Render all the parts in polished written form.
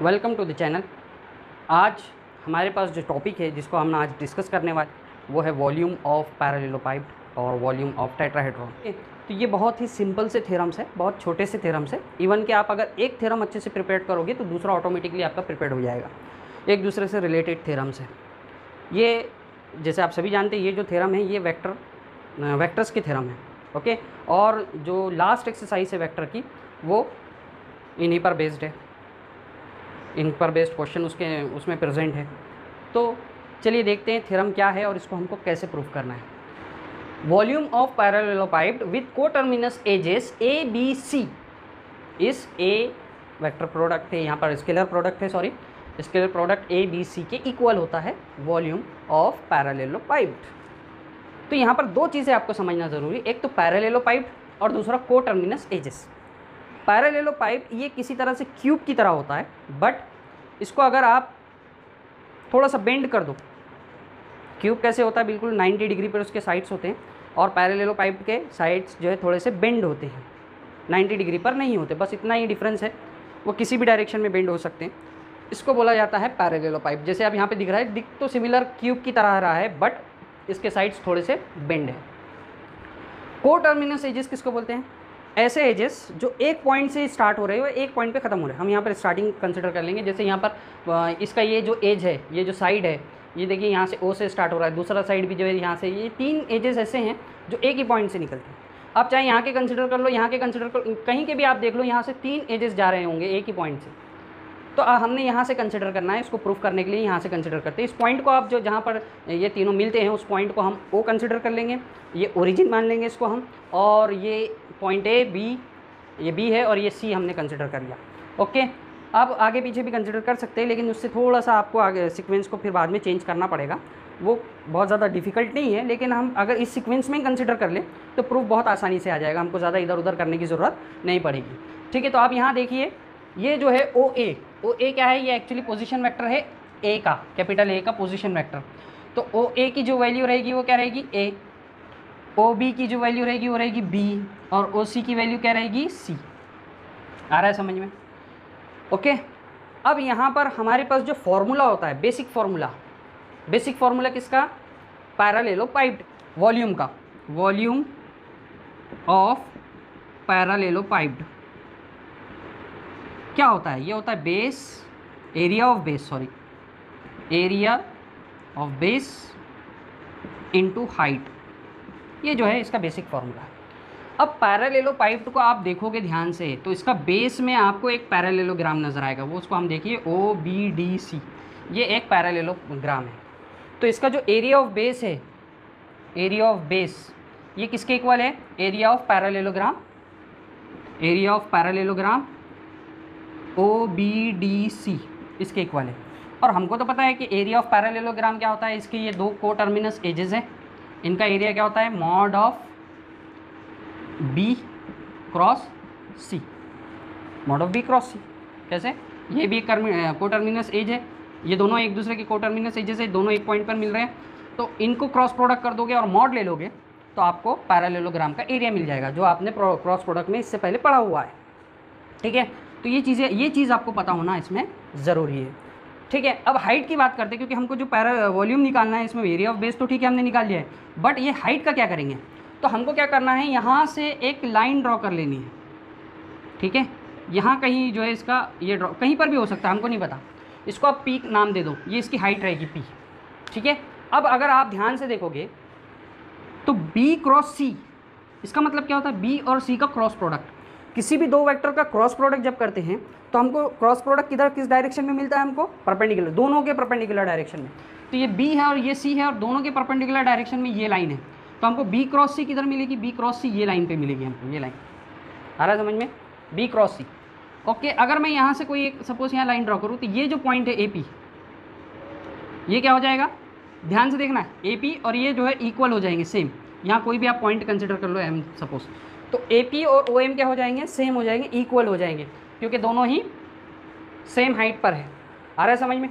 Welcome to the channel. आज हमारे पास जो टॉपिक है जिसको हम आज डिस्कस करने वाले वो है वॉल्यूम ऑफ पैरेललोपाइप्ड और वॉल्यूम ऑफ टेट्राहेड्रॉन। तो ये बहुत ही सिंपल से थ्योरम्स है, बहुत छोटे से थ्योरम्स है। इवन कि आप अगर एक थ्योरम अच्छे से प्रिपेयर करोगे तो दूसरा ऑटोमेटिकली आपका प्रिपेयर हो जाएगा। एक दूसरे से रिलेटेड थ्योरम्स है ये। जैसे आप सभी जानते हैं ये जो थ्योरम है ये वेक्टर्स की थ्योरम है, ओके। और जो लास्ट एक्सरसाइज है वेक्टर की वो इन्हीं पर बेस्ड है, इन पर बेस्ड क्वेश्चन उसमें प्रेजेंट है। तो चलिए देखते हैं थ्योरम क्या है और इसको हमको कैसे प्रूव करना है। Volume of parallelepiped with coterminous edges A B C is a vector product है, यहाँ पर स्केलर प्रोडक्ट है, sorry scalar product A B C के इक्वल होता है वॉल्यूम ऑफ पैरेललोपाइप्ड। तो यहाँ पर दो चीज़ें आपको समझना ज़रूरी, एक तो पैरेललोपाइप्ड और दूसरा कोटर्मिनस एजेस। पैरेललोपाइप्ड ये किसी तरह से क्यूब की तरह होता है, बट इसको अगर आप थोड़ा सा बेंड कर दो, क्यूब कैसे होता है बिल्कुल 90 डिग्री पर उसके साइड्स होते हैं और पैरेललोपाइप्ड के साइड्स जो है थोड़े से बेंड होते हैं, 90 डिग्री पर नहीं होते, बस इतना ही डिफरेंस है, वो किसी भी डायरेक्शन में बेंड हो सकते हैं। इसको बोला जाता है पैरेललोपाइप्ड। जैसे आप यहाँ पे दिख रहा है, दिख तो सिमिलर क्यूब की तरह रहा है बट इसके साइड्स थोड़े से बेंड है। कोटर्मिनस एजेस किसको बोलते हैं? ऐसे एजेस जो एक पॉइंट से स्टार्ट हो रहे हो, एक पॉइंट पे ख़त्म हो रहे हैं। हम यहाँ पर स्टार्टिंग कंसिडर कर लेंगे। जैसे यहाँ पर इसका ये जो एज है, ये जो साइड है, ये देखिए यहाँ से ओ से स्टार्ट हो रहा है, दूसरा साइड भी जो है यहाँ से, ये तीन एजेस ऐसे हैं जो एक ही पॉइंट से निकलते हैं। आप चाहे यहाँ के कंसिडर कर लो, यहाँ के कंसिडर कर, कहीं के भी आप देख लो, यहाँ से तीन एजेस जा रहे होंगे एक ही पॉइंट से। तो हमने यहाँ से कंसिडर करना है, इसको प्रूफ करने के लिए यहाँ से कंसिडर करते हैं। इस पॉइंट को आप जो जहाँ पर ये तीनों मिलते हैं उस पॉइंट को हम ओ कंसिडर कर लेंगे, ये ओरिजिन मान लेंगे इसको हम, और ये पॉइंट ए बी, ये बी है और ये सी हमने कंसिडर कर लिया, ओके। अब आगे पीछे भी कंसिडर कर सकते हैं, लेकिन उससे थोड़ा सा आपको आगे सीक्वेंस को फिर बाद में चेंज करना पड़ेगा। वो बहुत ज़्यादा डिफिकल्ट नहीं है, लेकिन हम अगर इस सीक्वेंस में कंसिडर कर लें तो प्रूफ बहुत आसानी से आ जाएगा, हमको ज़्यादा इधर उधर करने की ज़रूरत नहीं पड़ेगी, ठीक है। तो आप यहाँ देखिए, ये जो है ओ ए क्या है? ये एक्चुअली पोजीशन वेक्टर है ए का, कैपिटल ए का पोजीशन वेक्टर। तो ओ ए की जो वैल्यू रहेगी वो क्या रहेगी? ए। ओ बी की जो वैल्यू रहेगी वो रहेगी बी, और ओ सी की वैल्यू क्या रहेगी? सी। आ रहा है समझ में? ओके। अब यहाँ पर हमारे पास जो फॉर्मूला होता है, बेसिक फार्मूला किसका? पैरेललोपाइप्ड वॉल्यूम का, वॉल्यूम ऑफ पैरेललोपाइप्ड क्या होता है? ये होता है base, area of base into height. ये जो है इसका बेसिक फार्मूला है। अब पैरेललोपाइप्ड को आप देखोगे ध्यान से तो इसका बेस में आपको एक पैरेललोग्राम नज़र आएगा, वो उसको हम देखिए ओ बी डी सी, ये एक पैरेललोग्राम है। तो इसका जो एरिया ऑफ बेस है, एरिया ऑफ बेस ये किसके इक्वल है? Area of parallelogram O B D C इसके इक्वल है। और हमको तो पता है कि एरिया ऑफ पैरेललोग्राम क्या होता है, इसके ये दो कोटर्मिनस एजेस हैं, इनका एरिया क्या होता है? Mod of B cross C, mod of B cross C. कैसे? ये भी एक कोटर्मिनस एज है, ये दोनों एक दूसरे के कोटर्मिनस एजेस है, दोनों एक पॉइंट पर मिल रहे हैं। तो इनको क्रॉस प्रोडक्ट कर दोगे और मॉड ले लोगे तो आपको पैरेललोग्राम का एरिया मिल जाएगा, जो आपने क्रॉस प्रोडक्ट में इससे पहले पढ़ा हुआ है, ठीक है। तो ये चीज़ आपको पता होना इसमें ज़रूरी है, ठीक है। अब हाइट की बात करते हैं, क्योंकि हमको जो वॉल्यूम निकालना है इसमें एरिया ऑफ बेस तो ठीक है हमने निकाल लिया है, बट ये हाइट का क्या करेंगे? तो हमको क्या करना है, यहाँ से एक लाइन ड्रॉ कर लेनी है, ठीक है। यहाँ कहीं जो है इसका ये ड्रॉ कहीं पर भी हो सकता है, हमको नहीं पता, इसको आप पी नाम दे दो, ये इसकी हाइट रहेगी पी, ठीक है। अब अगर आप ध्यान से देखोगे तो बी क्रॉस सी, इसका मतलब क्या होता है? बी और सी का क्रॉस प्रोडक्ट। किसी भी दो वेक्टर का क्रॉस प्रोडक्ट जब करते हैं तो हमको क्रॉस प्रोडक्ट किस डायरेक्शन में मिलता है? हमको परपेंडिकुलर, दोनों के परपेंडिकुलर डायरेक्शन में। तो ये बी है और ये सी है और दोनों के परपेंडिकुलर डायरेक्शन में ये लाइन है, तो हमको बी क्रॉस सी किधर मिलेगी? बी क्रॉस सी ये लाइन पे मिलेगी हमको, ये लाइन आ रहा है समझ में? बी क्रॉस सी, ओके। अगर मैं यहाँ से कोई एक सपोज यहाँ लाइन ड्रॉ करूँ तो ये जो पॉइंट है ए पी, ये क्या हो जाएगा? ध्यान से देखना, ए पी और ये जो है इक्वल हो जाएंगे, सेम। यहाँ कोई भी आप पॉइंट कंसिडर कर लो एम सपोज, तो ए पी और ओ एम क्या हो जाएंगे? सेम हो जाएंगे, इक्वल हो जाएंगे, क्योंकि दोनों ही सेम हाइट पर है। आ रहा है समझ में?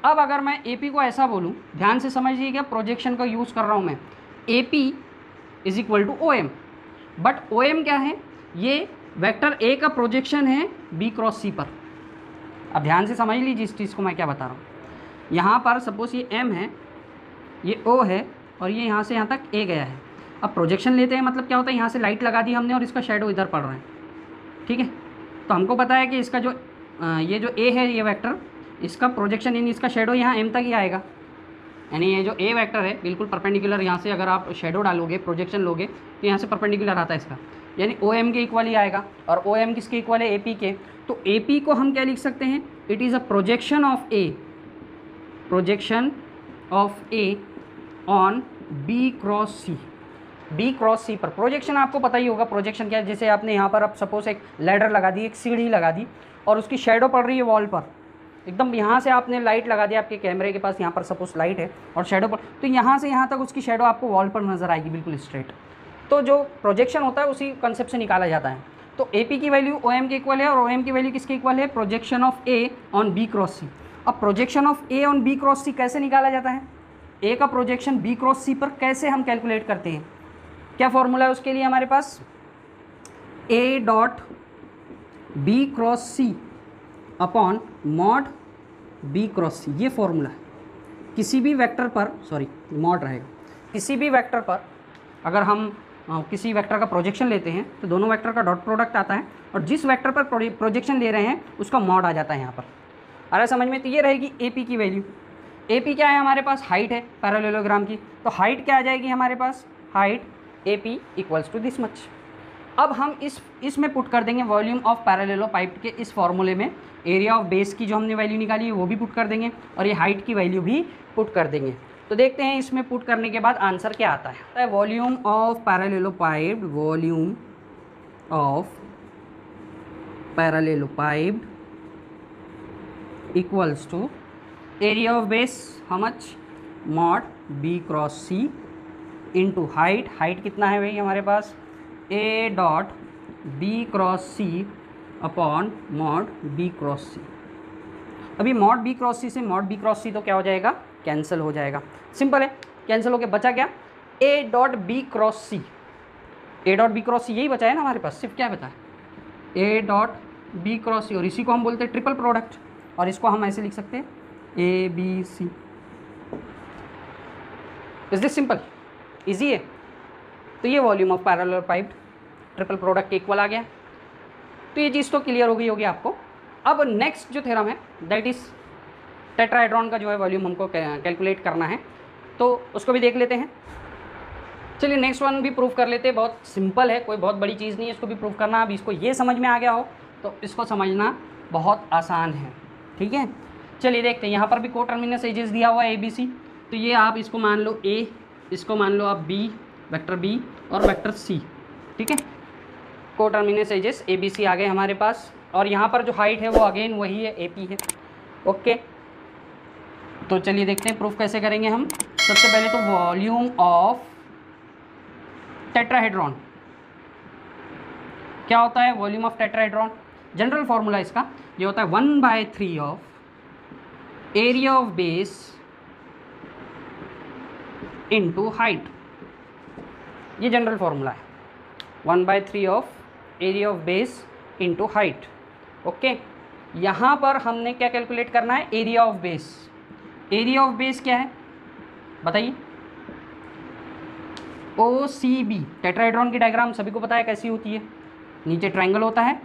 अब अगर मैं ए पी को ऐसा बोलूँ, ध्यान से समझिएगा, प्रोजेक्शन का यूज़ कर रहा हूँ मैं, A P is equal to O M, but O M क्या है? ये वेक्टर ए का प्रोजेक्शन है बी क्रॉस सी पर, अब ध्यान से समझ लीजिए इस चीज़ को मैं क्या बता रहा हूँ। यहाँ पर सपोज ये M है, ये O है और ये यहाँ से यहाँ तक A गया है। अब प्रोजेक्शन लेते हैं, मतलब क्या होता है, यहाँ से लाइट लगा दी हमने और इसका शेडो इधर पड़ रहा है, ठीक है। तो हमको पता है कि इसका जो ये जो A है, ये वेक्टर, इसका प्रोजेक्शन इन इसका शेडो यहाँ M तक ही आएगा। यानी ये जो A वेक्टर है बिल्कुल परपेंडिकुलर, यहाँ से अगर आप शेडो डालोगे, प्रोजेक्शन लोगे, तो यहाँ से परपेंडिकुलर आता है इसका, यानी OM के इक्वल ही आएगा। और OM किसके इक्वल है? AP के। तो AP को हम क्या लिख सकते हैं? It is a projection of A, projection of A on B cross C। B cross C पर प्रोजेक्शन आपको पता ही होगा, प्रोजेक्शन क्या है। जैसे आपने यहाँ पर अब सपोज एक लैडर लगा दी, एक सीढ़ी लगा दी और उसकी शेडो पड़ रही है वॉल पर, एकदम यहाँ से आपने लाइट लगा दिया, आपके कैमरे के पास यहाँ पर सपोज लाइट है और शेडो पर, तो यहाँ से यहाँ तक उसकी शेडो आपको वॉल पर नजर आएगी बिल्कुल स्ट्रेट। तो जो प्रोजेक्शन होता है उसी कंसेप्ट से निकाला जाता है। तो AP की वैल्यू OM के इक्वल है और OM की वैल्यू किसके इक्वल है? Projection of A on B cross C। अब projection of A on B cross C कैसे निकाला जाता है? A का प्रोजेक्शन B क्रॉस C पर कैसे हम कैलकुलेट करते हैं? क्या फॉर्मूला है उसके लिए हमारे पास? A dot B cross C upon mod B cross C, ये फॉर्मूला है। किसी भी वेक्टर पर, सॉरी मॉड रहेगा, किसी भी वेक्टर पर अगर हम किसी वेक्टर का प्रोजेक्शन लेते हैं तो दोनों वेक्टर का डॉट प्रोडक्ट आता है और जिस वेक्टर पर प्रोजेक्शन ले रहे हैं उसका मॉड आ जाता है यहाँ पर। आ रहा है समझ में? तो ये रहेगी AP की वैल्यू। AP क्या है हमारे पास? हाइट है पैरेललोग्राम की। तो हाइट क्या आ जाएगी हमारे पास? Height AP equals to this much. अब हम इसमें पुट कर देंगे वॉल्यूम ऑफ पैरेललोपाइप्ड के इस फॉर्मूले में एरिया ऑफ बेस की जो हमने वैल्यू निकाली है वो भी पुट कर देंगे और ये हाइट की वैल्यू भी पुट कर देंगे। तो देखते हैं इसमें पुट करने के बाद आंसर क्या आता है। Volume of parallelopiped, volume of parallelopiped equals to area of base, how much? Mod B cross C into height. Height कितना है भाई हमारे पास? A dot B cross C upon mod B cross C। अभी mod B cross C से mod B cross C तो क्या हो जाएगा? कैंसिल हो जाएगा। सिंपल है, कैंसिल हो के बचा क्या? A dot B cross C। A dot B cross C यही बचा है ना हमारे पास, सिर्फ क्या बता है? A dot B cross C, और इसी को हम बोलते हैं ट्रिपल प्रोडक्ट, और इसको हम ऐसे लिख सकते हैं ABC। Is this simple? Easy है। तो ये volume of parallelepiped triple product के इक्वल आ गया। तो ये चीज़ तो क्लियर हो गई होगी आपको। अब नेक्स्ट जो थ्योरम है दैट इज़ टेट्राहेड्रॉन का जो है वॉल्यूम हमको कैलकुलेट करना है, तो उसको भी देख लेते हैं। चलिए नेक्स्ट वन भी प्रूव कर लेते हैं। बहुत सिंपल है, कोई बहुत बड़ी चीज़ नहीं है इसको भी प्रूव करना। अब इसको ये समझ में आ गया हो तो इसको समझना बहुत आसान है, ठीक है। चलिए देखते हैं। यहाँ पर भी को टर्मिनस एजेस दिया हुआ है ABC। तो ये आप इसको मान लो A, इसको मान लो आप B, वेक्टर B और वेक्टर C, ठीक है। को टर्मिनस एजेस ABC आ गए हमारे पास, और यहाँ पर जो हाइट है वो अगेन वही है, AP है, ओके। तो चलिए देखते हैं प्रूफ कैसे करेंगे हम। सबसे पहले तो वॉल्यूम ऑफ टेट्राहेड्रॉन क्या होता है? Volume of tetrahedron general formula इसका ये होता है 1/3 of area of base into height. ये जनरल फॉर्मूला है, 1/3 of area of base into height, okay. यहाँ पर हमने क्या कैलकुलेट करना है? Area of base. Area of base क्या है बताइए? OCB। टेट्राहेड्रॉन की डायग्राम सभी को पता है कैसी होती है, नीचे ट्रायंगल होता है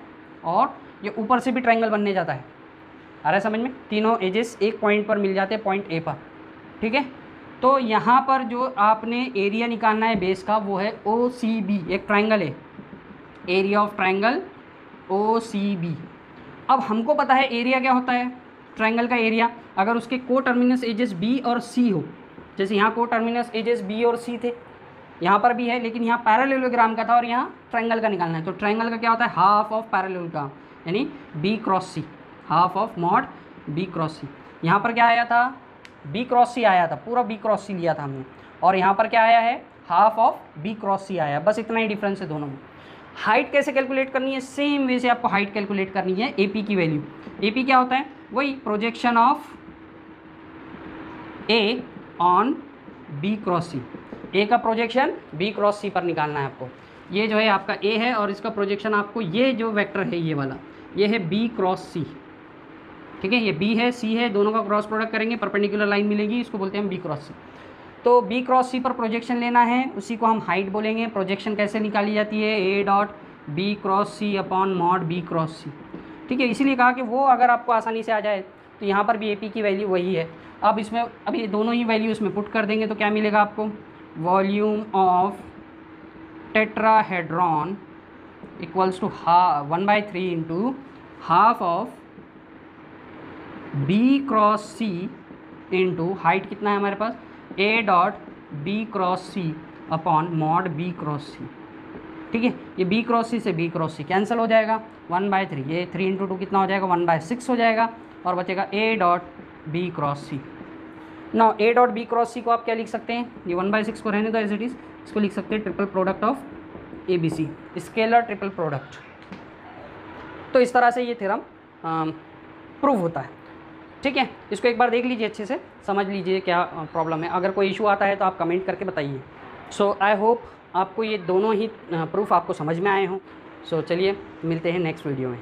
और ये ऊपर से भी ट्रायंगल बनने जाता है। आ रहा है समझ में? तीनों एजेस एक पॉइंट पर मिल जाते हैं, पॉइंट A पर, ठीक है। तो यहाँ पर जो आपने एरिया निकालना है बेस का वो है OCB, एक ट्रायंगल है, एरिया ऑफ ट्रायंगल OCB। अब हमको पता है एरिया क्या होता है ट्रायंगल का एरिया, अगर उसके को टर्मिनस एजेस B और C हो। जैसे यहाँ को टर्मिनस एजेस B और C थे, यहाँ पर भी है, लेकिन यहाँ पैरेललोग्राम का था और यहाँ ट्रायंगल का निकालना है। तो ट्रायंगल का क्या होता है? हाफ ऑफ पैरेललोग्राम, यानी B cross C, half of mod B cross C। यहाँ पर क्या आया था? B क्रॉस C आया था, पूरा B क्रॉस C लिया था हमने, और यहाँ पर क्या आया है? Half of B cross C आया। बस इतना ही डिफरेंस है दोनों में। हाइट कैसे कैलकुलेट करनी है? सेम वे से आपको हाइट कैलकुलेट करनी है। AP की वैल्यू, AP क्या होता है? वही projection of A on B cross C। A का प्रोजेक्शन B क्रॉस C पर निकालना है आपको। ये जो है आपका A है और इसका प्रोजेक्शन आपको, ये जो वेक्टर है ये वाला, ये है B क्रॉस C, ठीक है, ये बी है सी है, दोनों का क्रॉस प्रोडक्ट करेंगे, परपेंडिकुलर लाइन मिलेगी, इसको बोलते हैं बी क्रॉस सी। तो बी क्रॉस सी पर प्रोजेक्शन लेना है, उसी को हम हाइट बोलेंगे। प्रोजेक्शन कैसे निकाली जाती है, A dot B cross C upon mod B cross C. ठीक है, इसीलिए कहा कि वो अगर आपको आसानी से आ जाए तो यहाँ पर भी ए पी की वैल्यू वही है। अब इसमें अब ये दोनों ही वैल्यू इसमें पुट कर देंगे तो क्या मिलेगा आपको, volume of tetrahedron equals to 1/3 into half of B cross C into height कितना है हमारे पास, A dot B cross C upon mod B cross C. ठीक है, ये बी क्रॉस सी से बी क्रॉस सी कैंसिल हो जाएगा, 1/3, ये 3 इंटू 2 कितना हो जाएगा, 1/6 हो जाएगा, और बचेगा ए डॉट बी क्रॉस सी। ना ए डॉट बी क्रॉस सी को आप क्या लिख सकते हैं, ये 1/6 को रहने दो एज इट इज़, इसको लिख सकते हैं triple product of A B C, scalar triple product. तो इस तरह से ये थ्योरम प्रूव होता है। ठीक है, इसको एक बार देख लीजिए, अच्छे से समझ लीजिए क्या प्रॉब्लम है। अगर कोई इशू आता है तो आप कमेंट करके बताइए। सो आई होप आपको ये दोनों ही प्रूफ आपको समझ में आए हों। सो चलिए मिलते हैं नेक्स्ट वीडियो में।